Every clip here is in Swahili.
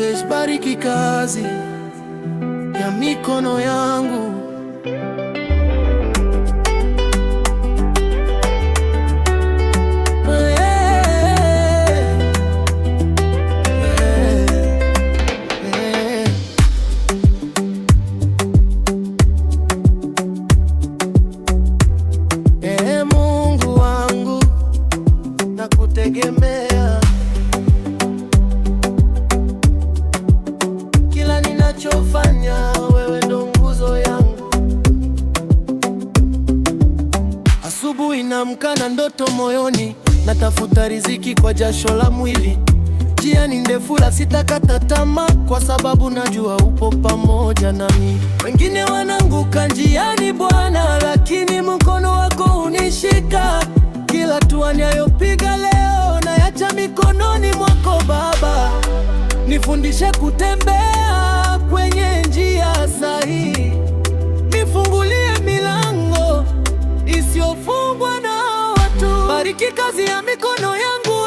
bariki kazi ya mikono yangu. Mungu wangu nakutegemea, kila ninachofanya wewe ndo nguzo yangu. Asubuhi naamka na ndoto moyoni, natafuta riziki kwa jasho la mwili. Njia ni ndefu la sitakata tamaa, kwa sababu najua upo pamoja nami. Wengine wanaanguka njiani Bwana, lakini mkono wako unishika. Kila hatua ninayopiga leo nayacha mikononi mwako Baba. Nifundishe kutembea kwenye njia sahihi, nifungulie milango isiyofungwa na watu. Bariki kazi ya mikono yangu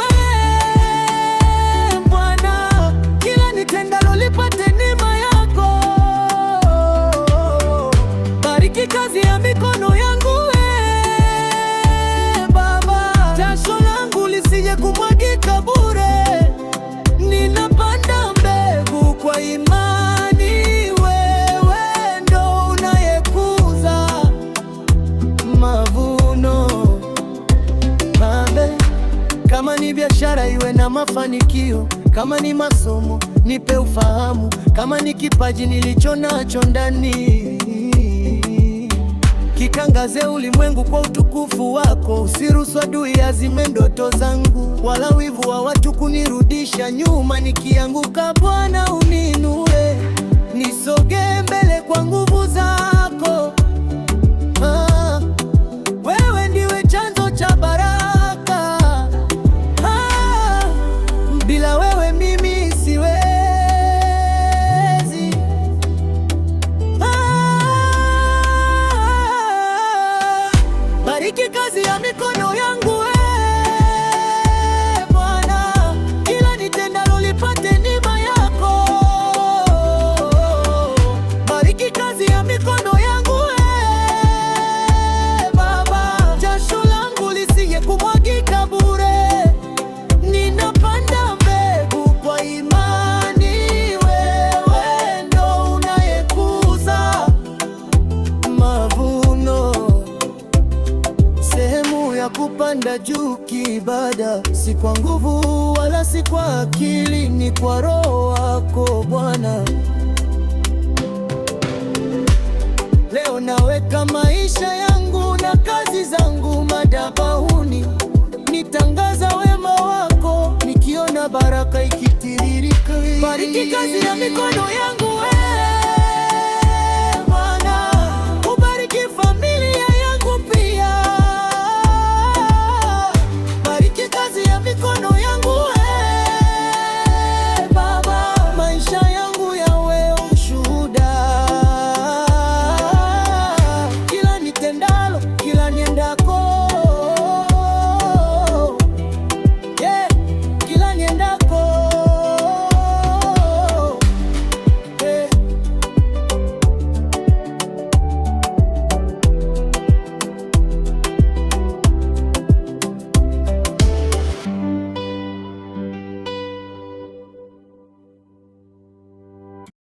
Bwana, kila nitendalo lipate neema yako. Bariki kazi ya mikono yangu Baba, jasho langu lisije kumwagika bure. Ninapanda mbegu kwa imani, wewe ndo unayekuza mavuno. Baba, kama ni biashara iwe na mafanikio, kama ni masomo nipe ufahamu, kama ni kipaji nilicho nacho ndani, kikangaze ulimwengu kwa utukufu wako. Usiruhusu adui azime ndoto zangu, wala wivu wa watu kunirudisha nyuma. Nikianguka Bwana uninue, nisogee mbele kwa nguvu zako. Wewe ndiwe chanzo cha baraka, bila wewe mimi siwezi. Bariki kazi ya mikono yangu Bwana, kila nitendalo lipate neema yako. Bariki kazi ya mikono yangu Baba, jasho langu lisije kumwagika bure. Ninapanda mbegu kwa imani, wewe ndo unayekuza mavuno. Sehemu ya kupanda juu kiibada, si kwa nguvu wala si kwa akili, ni kwa Roho wako Bwana. Leo naweka maisha yangu na kazi zangu madhabahuni, nitangaza wema wako, nikiona baraka ikitiririka. Bariki kazi ya mikono yangu